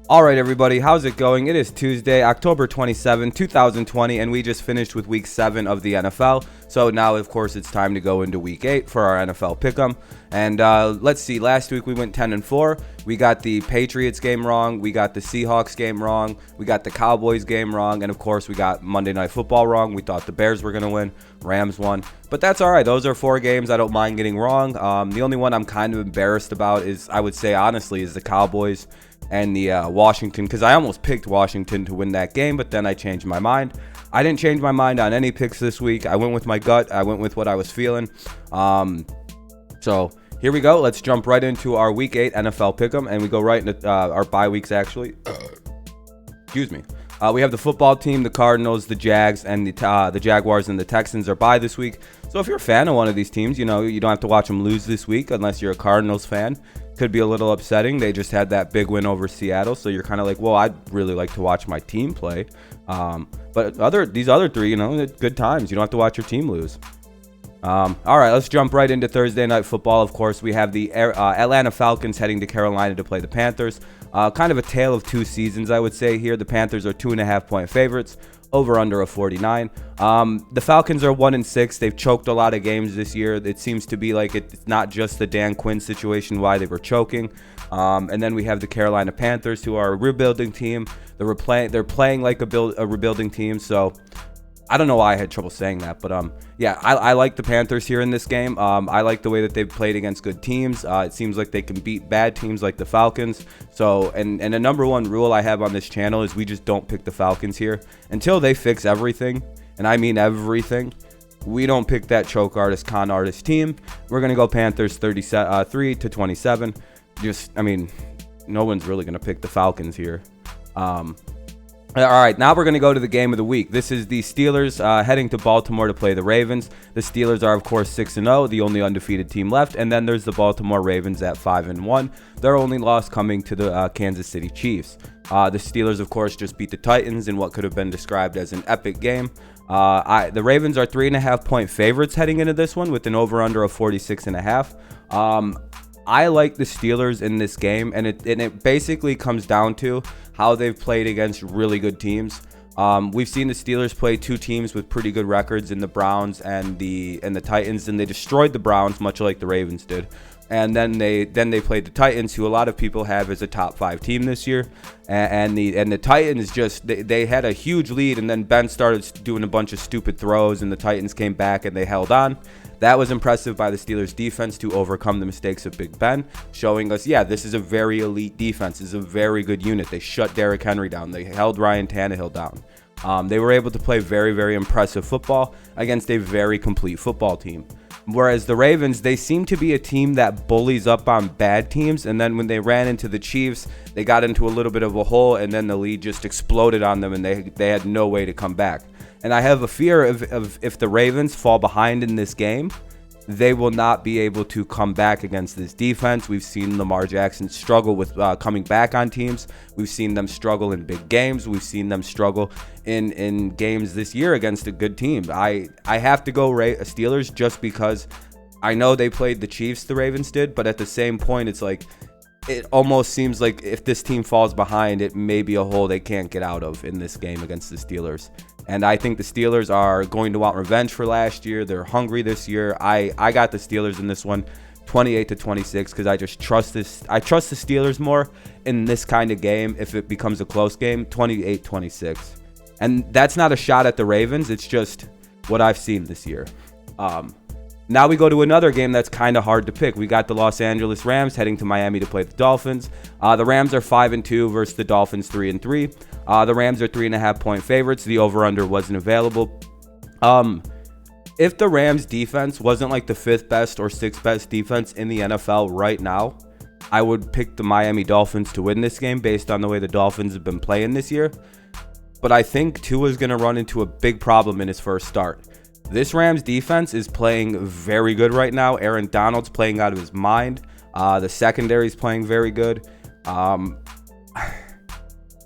All right, everybody, how's it going? It is Tuesday, October 27, 2020, and we just finished with Week 7 of the NFL. So now, of course, it's time to go into Week 8 for our NFL Pick'em. And let's see, last week we went 10-4. We got the Patriots game wrong. We got the Seahawks game wrong. We got the Cowboys game wrong. And, of course, we got Monday Night Football wrong. We thought the Bears were going to win. Rams won. But that's all right. Those are 4 games I don't mind getting wrong. The only one I'm kind of embarrassed about is, I would say, honestly, is the Cowboys and the Washington, because I almost picked Washington to win that game, but then I changed my mind. I didn't change my mind on any picks this week. I went with my gut. I went with what I was feeling. So here we go. Let's jump right into our Week 8 NFL Pick'em, and we go right into our bye weeks, actually. Excuse me. We have the football team, the Cardinals, the Jags, and the Jaguars and the Texans are bye this week. So if you're a fan of one of these teams, you know, you don't have to watch them lose this week unless you're a Cardinals fan. Could be a little upsetting. They just had that big win over Seattle, so you're kind of like, well, I'd really like to watch my team play. But these other 3, you know, good times. You don't have to watch your team lose. All right, let's jump right into Thursday Night Football. Of course, we have the Atlanta Falcons heading to Carolina to play the Panthers. Kind of a tale of 2 seasons, I would say here. The Panthers are 2.5-point favorites, over under a 49. The Falcons are 1-6. They've choked a lot of games this year. It seems to be like it's not just the Dan Quinn situation why they were choking. And then we have the Carolina Panthers, who are a rebuilding team. They're playing like a rebuilding team. So I don't know why I had trouble saying that, but yeah, I like the Panthers here in this game. I like the way that they've played against good teams. It seems like they can beat bad teams like the Falcons. So, and the number one rule I have on this channel is we just don't pick the Falcons here until they fix everything, and I mean everything. We don't pick that choke artist, con artist team. We're gonna go Panthers 33-27. I mean, no one's really gonna pick the Falcons here. All right, now we're going to go to the game of the week. This is the Steelers heading to Baltimore to play the Ravens. The Steelers are, of course, 6-0, the only undefeated team left. And then there's the Baltimore Ravens at 5-1. Their only loss coming to the Kansas City Chiefs. The Steelers, of course, just beat the Titans in what could have been described as an epic game. The Ravens are 3.5-point favorites heading into this one with an over-under of 46.5. I like the Steelers in this game, and it basically comes down to how they've played against really good teams. We've seen the Steelers play 2 teams with pretty good records in the Browns and the Titans, and they destroyed the Browns much like the Ravens did. And then they played the Titans, who a lot of people have as a top 5 team this year. And the Titans just they had a huge lead, and then Ben started doing a bunch of stupid throws, and the Titans came back and they held on. That was impressive by the Steelers defense to overcome the mistakes of Big Ben, showing us, yeah, this is a very elite defense. This is a very good unit. They shut Derrick Henry down. They held Ryan Tannehill down. They were able to play very, very impressive football against a very complete football team. Whereas the Ravens, they seem to be a team that bullies up on bad teams, and then when they ran into the Chiefs, they got into a little bit of a hole, and then the lead just exploded on them, and they had no way to come back. And I have a fear of if the Ravens fall behind in this game, they will not be able to come back against this defense. We've seen Lamar Jackson struggle with coming back on teams. We've seen them struggle in big games. We've seen them struggle in games this year against a good team. I have to go Steelers just because I know they played the Chiefs, the Ravens did, but at the same point, it's like it almost seems like if this team falls behind, it may be a hole they can't get out of in this game against the Steelers. And I think the Steelers are going to want revenge for last year. They're hungry this year. I got the Steelers in this one, 28-26, because I just trust this. I trust the Steelers more in this kind of game if it becomes a close game, 28-26. And that's not a shot at the Ravens. It's just what I've seen this year. Now we go to another game that's kind of hard to pick. We got the Los Angeles Rams heading to Miami to play the Dolphins. The Rams are 5-2 versus the Dolphins 3-3. The Rams are 3.5-point favorites. The over-under wasn't available. If the Rams defense wasn't like the 5th best or 6th best defense in the NFL right now, I would pick the Miami Dolphins to win this game based on the way the Dolphins have been playing this year. But I think Tua is going to run into a big problem in his first start. This Rams defense is playing very good right now. Aaron Donald's playing out of his mind. The secondary is playing very good.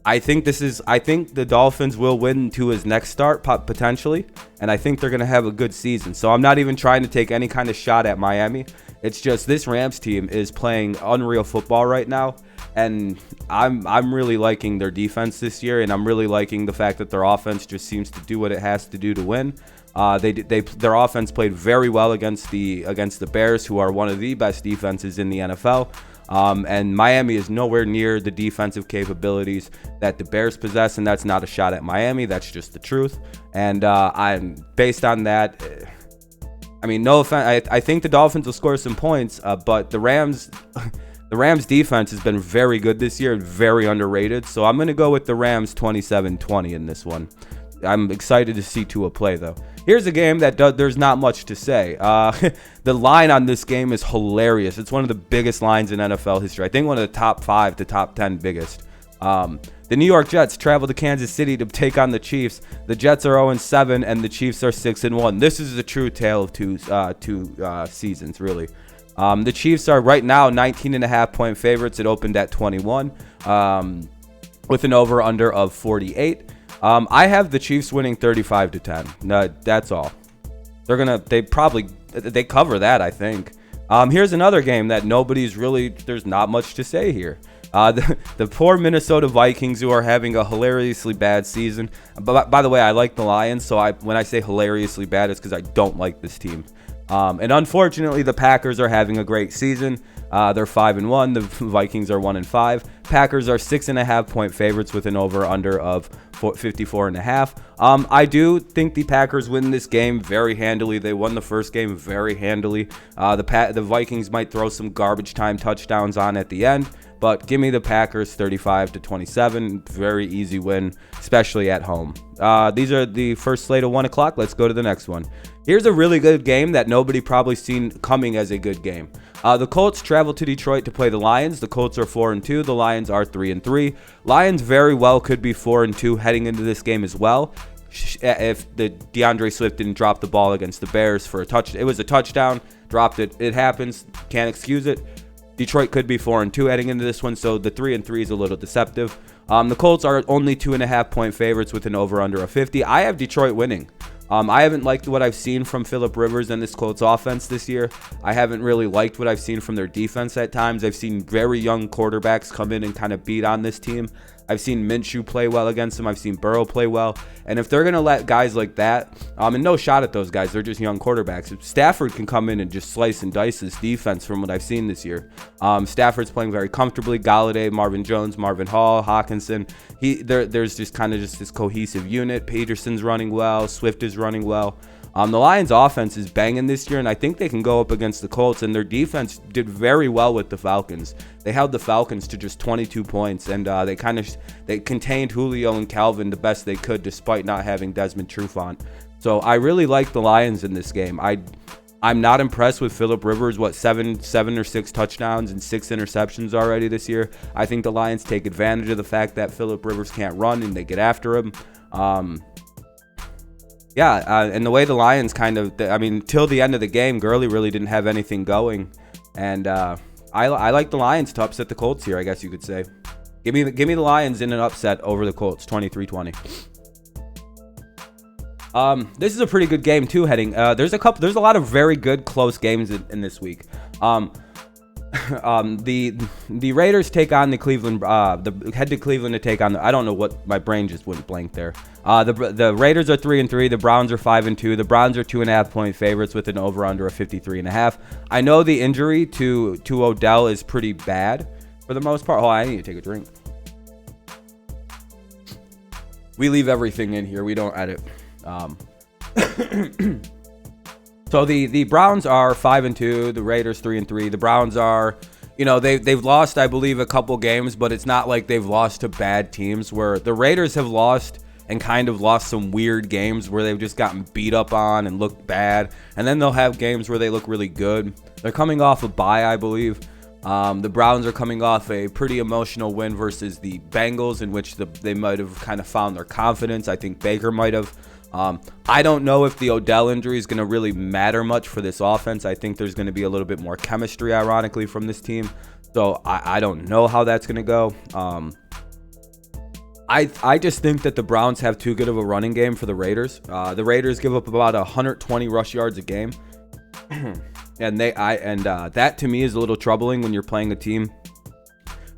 I think the Dolphins will win to his next start potentially, and I think they're going to have a good season. So I'm not even trying to take any kind of shot at Miami. It's just this Rams team is playing unreal football right now, and I'm really liking their defense this year, and I'm really liking the fact that their offense just seems to do what it has to do to win. Their offense played very well against the Bears, who are one of the best defenses in the NFL. And Miami is nowhere near the defensive capabilities that the Bears possess, and that's not a shot at Miami. That's just the truth. And I'm based on that. I mean, no offense. I think the Dolphins will score some points, but the Rams defense has been very good this year and very underrated. So I'm going to go with the Rams 27-20 in this one. I'm excited to see Tua play, though. Here's a game that there's not much to say. The line on this game is hilarious. It's one of the biggest lines in NFL history. I think one of the top 5 to top 10 biggest. The New York Jets travel to Kansas City to take on the Chiefs. The Jets are 0-7 and the Chiefs are 6-1. This is a true tale of two seasons, really. The Chiefs are right now 19.5-point favorites. It opened at 21 with an over-under of 48. I have the Chiefs winning 35-10. No, that's all. They cover that, I think. Here's another game that there's not much to say here. The poor Minnesota Vikings, who are having a hilariously bad season. But by the way, I like the Lions, so when I say hilariously bad, it's because I don't like this team. And unfortunately, the Packers are having a great season. They're 5-1. The Vikings are 1-5. Packers are 6.5-point favorites with an over/under of 54.5. I do think the Packers win this game very handily. They won the first game very handily. The Vikings might throw some garbage time touchdowns on at the end, but give me the Packers 35-27. Very easy win, especially at home. These are the first slate of 1 o'clock. Let's go to the next one. Here's a really good game that nobody probably seen coming as a good game. The Colts travel to Detroit to play the Lions. The Colts are 4-2. The Lions are 3-3. Lions very well could be 4-2 heading into this game as well, if the DeAndre Swift didn't drop the ball against the Bears for a touch. It was a touchdown. Dropped it. It happens. Can't excuse it. Detroit could be 4-2 heading into this one, so the 3-3 is a little deceptive. The Colts are only 2.5-point favorites with an over/under of 50. I have Detroit winning. I haven't liked what I've seen from Phillip Rivers and this Colts offense this year. I haven't really liked what I've seen from their defense at times. I've seen very young quarterbacks come in and kind of beat on this team. I've seen Minshew play well against them. I've seen Burrow play well. And if they're going to let guys like that, and no shot at those guys, they're just young quarterbacks. If Stafford can come in and just slice and dice this defense from what I've seen this year. Stafford's playing very comfortably. Galladay, Marvin Jones, Marvin Hall, Hawkinson. There's just kind of just this cohesive unit. Peterson's running well. Swift is running well. The Lions offense is banging this year, and I think they can go up against the Colts, and their defense did very well with the Falcons. They held the Falcons to just 22 points, and they contained Julio and Calvin the best they could despite not having Desmond Trufant. So I really like the Lions in this game. I'm not impressed with Phillip Rivers, seven or 6 touchdowns and 6 interceptions already this year. I think the Lions take advantage of the fact that Phillip Rivers can't run, and they get after him. And the way the Lions till the end of the game, Gurley really didn't have anything going. And I like the Lions to upset the Colts here, I guess you could say. Give me the Lions in an upset over the Colts, 23-20. This is a pretty good game too. There's a lot of very good close games in this week. The Raiders take on the Cleveland. Head to Cleveland to take on. I don't know what, my brain just went blank there. The Raiders are 3-3. The Browns are 5-2. The Browns are 2.5-point favorites with an over/under of 53.5. I know the injury to Odell is pretty bad for the most part. Oh, I need to take a drink. We leave everything in here. We don't edit. So the Browns are 5-2, the Raiders 3-3. The Browns are, they've lost, I believe, a couple games, but it's not like they've lost to bad teams. Where the Raiders have lost and kind of lost some weird games where they've just gotten beat up on and looked bad, and then they'll have games where they look really good. They're coming off a bye, I believe. The Browns are coming off a pretty emotional win versus the Bengals, in which they might have kind of found their confidence. I think Baker might have. I don't know if the Odell injury is going to really matter much for this offense. I think there's going to be a little bit more chemistry, ironically, from this team. So I don't know how that's going to go. I just think that the Browns have too good of a running game for the Raiders. The Raiders give up about 120 rush yards a game. And that to me is a little troubling when you're playing a team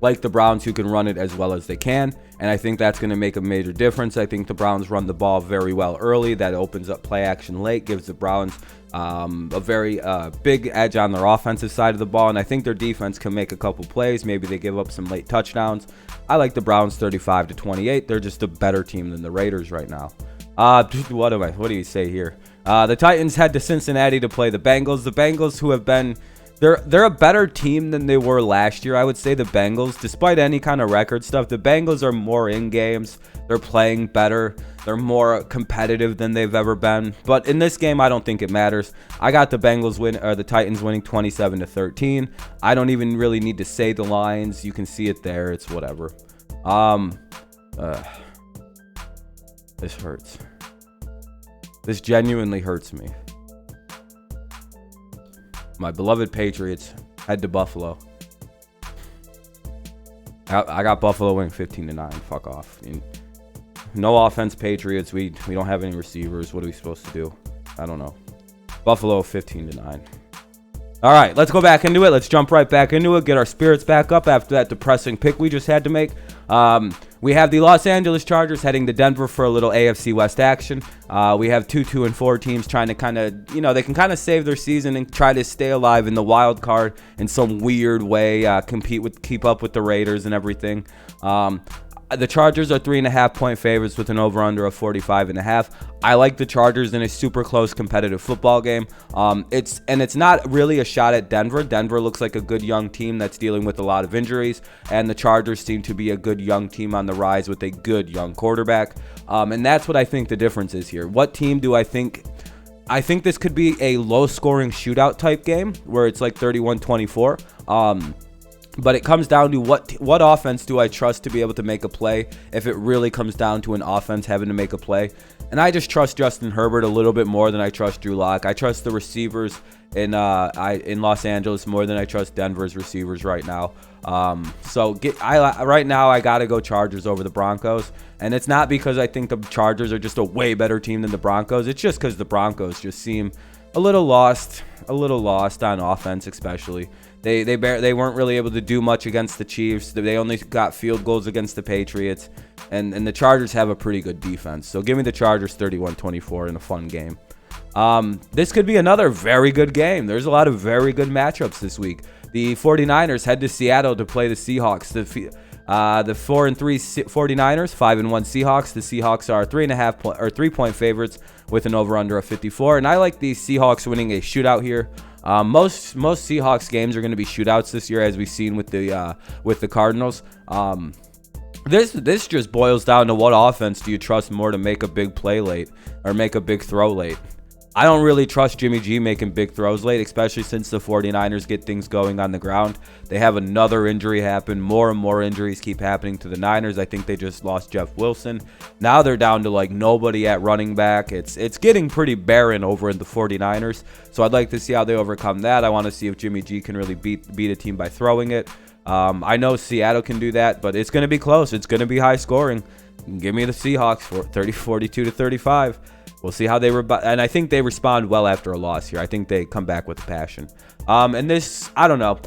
like the Browns, who can run it as well as they can, and I think that's going to make a major difference. I think the Browns run the ball very well early. That opens up play action late, gives the Browns a very big edge on their offensive side of the ball, and I think their defense can make a couple plays. Maybe they give up some late touchdowns. I like the Browns 35-28. They're just a better team than the Raiders right now. What do you say here? The Titans head to Cincinnati to play the Bengals. The Bengals, who have been they're a better team than they were last year. I would say the Bengals, despite any kind of record stuff, the Bengals are more in games. They're playing better. They're more competitive than they've ever been. But in this game, I don't think it matters. I got the the Titans winning 27-13. I don't even really need to say the lines. You can see it there. It's whatever. This hurts. This genuinely hurts me. My beloved Patriots head to Buffalo. I got Buffalo winning 15-9. Fuck off. No offense, Patriots. We don't have any receivers. What are we supposed to do? I don't know. Buffalo 15-9. All right, let's go back into it. Let's jump right back into it. Get our spirits back up after that depressing pick we just had to make. We have the Los Angeles Chargers heading to Denver for a little AFC West action. We have 2-2-4 teams trying to kind of, they can kind of save their season and try to stay alive in the wild card in some weird way, keep up with the Raiders and everything. The Chargers are 3.5-point favorites with an over-under of 45.5. I like the Chargers in a super close competitive football game. It's not really a shot at Denver. Denver looks like a good young team that's dealing with a lot of injuries, and the Chargers seem to be a good young team on the rise with a good young quarterback. And that's what I think the difference is here. What team do I think? I think this could be a low-scoring shootout type game where it's like 31-24. But it comes down to what offense do I trust to be able to make a play if it really comes down to an offense having to make a play. And I just trust Justin Herbert a little bit more than I trust Drew Lock. I trust the receivers in Los Angeles more than I trust Denver's receivers right now. Right now I got to go Chargers over the Broncos. And it's not because I think the Chargers are just a way better team than the Broncos. It's just because the Broncos just seem a little lost on offense, especially. They weren't really able to do much against the Chiefs. They only got field goals against the Patriots, and the Chargers have a pretty good defense. So give me the Chargers 31-24 in a fun game. This could be another very good game. There's a lot of very good matchups this week. The 49ers head to Seattle to play the Seahawks. The 4-3 49ers, 5-1 Seahawks. The Seahawks are 3.5 favorites with an over/under of 54, and I like the Seahawks winning a shootout here. Most Seahawks games are going to be shootouts this year, as we've seen with the Cardinals. This just boils down to what offense do you trust more to make a big play late or make a big throw late. I don't really trust Jimmy G making big throws late, especially since the 49ers get things going on the ground. They have another injury happen. More and more injuries keep happening to the Niners. I think they just lost Jeff Wilson. Now they're down to like nobody at running back. It's getting pretty barren over in the 49ers. So I'd like to see how they overcome that. I want to see if Jimmy G can really beat a team by throwing it. I know Seattle can do that, but it's going to be close. It's going to be high scoring. Give me the Seahawks for 42-35. We'll see how they and I think they respond well after a loss here. I think they come back with a passion. And this, I don't know.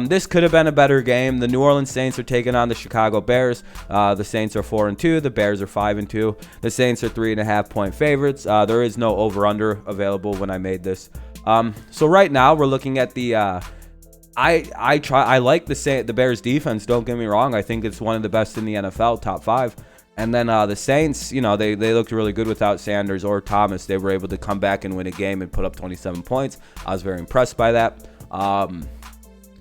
This could have been a better game. The New Orleans Saints are taking on the Chicago Bears. The Saints are 4-2. The Bears are 5-2. The Saints are 3.5-point favorites. There is no over/under available when I made this. So right now we're looking at the. I like the Bears defense. Don't get me wrong. I think it's one of the best in the NFL, top 5. And then the Saints, they looked really good without Sanders or Thomas. They were able to come back and win a game and put up 27 points. I was very impressed by that,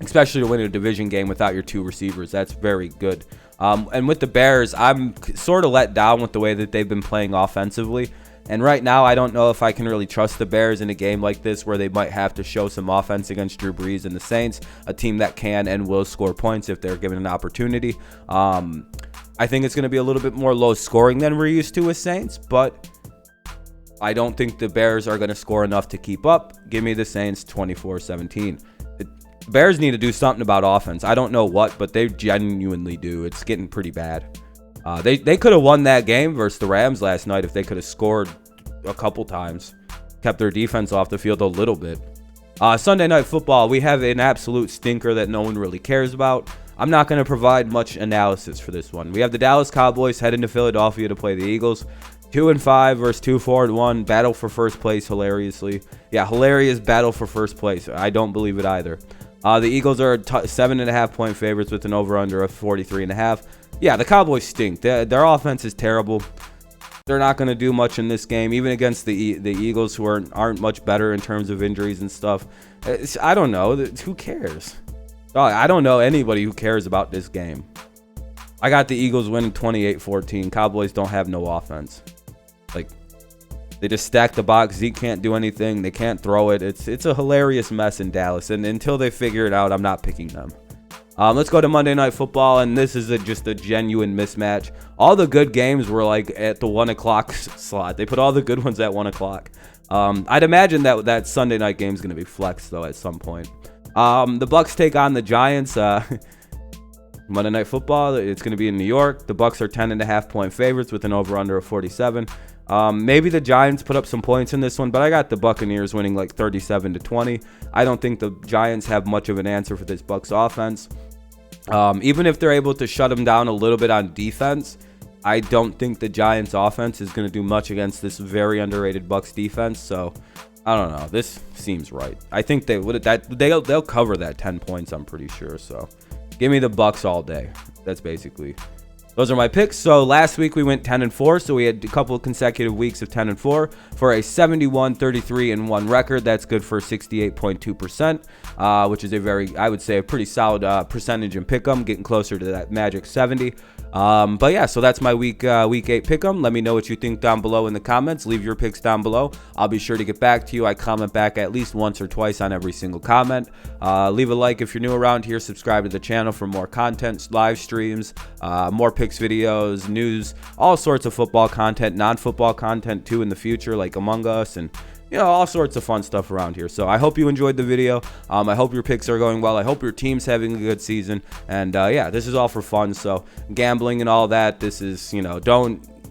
especially to win a division game without your 2 receivers. That's very good. And with the Bears, I'm sort of let down with the way that they've been playing offensively. And right now, I don't know if I can really trust the Bears in a game like this where they might have to show some offense against Drew Brees and the Saints, a team that can and will score points if they're given an opportunity. I think it's going to be a little bit more low scoring than we're used to with Saints, but I don't think the Bears are going to score enough to keep up. Give me the Saints 24-17. The Bears need to do something about offense. I don't know what, but they genuinely do. It's getting pretty bad. They could have won that game versus the Rams last night if they could have scored a couple times, kept their defense off the field a little bit. Sunday Night Football, we have an absolute stinker that no one really cares about. I'm not going to provide much analysis for this one. We have the Dallas Cowboys heading to Philadelphia to play the Eagles. 2-5 versus 2-4-1. Battle for first place, hilariously. Yeah, hilarious battle for first place. I don't believe it either. The Eagles are 7.5-point favorites with an over-under of 43.5. Yeah, the Cowboys stink. Their offense is terrible. They're not going to do much in this game, even against the Eagles, who aren't much better in terms of injuries and stuff. I don't know. Who cares? I don't know anybody who cares about this game. I got the Eagles winning 28-14. Cowboys don't have no offense. Like, they just stack the box. Zeke can't do anything. They can't throw it. It's a hilarious mess in Dallas. And until they figure it out, I'm not picking them. Let's go to Monday Night Football, and this is just a genuine mismatch. All the good games were like at the 1 o'clock slot. They put all the good ones at 1 o'clock. I'd imagine that Sunday night game is going to be flexed though at some point. The Bucs take on the Giants. Monday Night Football. It's going to be in New York. The Bucs are 10.5-point favorites with an over/under of 47. Maybe the Giants put up some points in this one, but I got the Buccaneers winning like 37-20. I don't think the Giants have much of an answer for this Bucs offense. Even if they're able to shut them down a little bit on defense, I don't think the Giants offense is going to do much against this very underrated Bucs defense. So I don't know. This seems right. I think they'll cover that 10 points. I'm pretty sure. So give me the Bucs all day. That's basically. Those are my picks. So last week we went 10-4, so we had a couple of consecutive weeks of 10-4 for a 71-33-1 record. That's good for 68.2%, which is I would say, a pretty solid percentage in pick'em, getting closer to that magic 70. But yeah, so that's my week 8 pick'em. Let me know what you think down below in the comments. Leave your picks down below. I'll be sure to get back to you. I comment back at least once or twice on every single comment. Leave a like if you're new around here. Subscribe to the channel for more content, live streams, more picks videos, news, all sorts of football content, non-football content too in the future, like Among Us and all sorts of fun stuff around here. So I hope you enjoyed the video. I hope your picks are going well. I hope your team's having a good season. And yeah, this is all for fun. So gambling and all that, this is,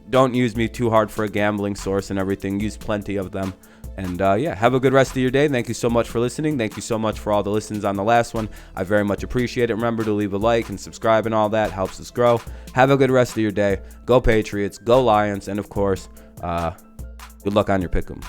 don't use me too hard for a gambling source and everything. Use plenty of them. And yeah, have a good rest of your day. Thank you so much for listening. Thank you so much for all the listens on the last one. I very much appreciate it. Remember to leave a like and subscribe and all that. Helps us grow. Have a good rest of your day. Go Patriots. Go Lions. And of course, good luck on your pick'em.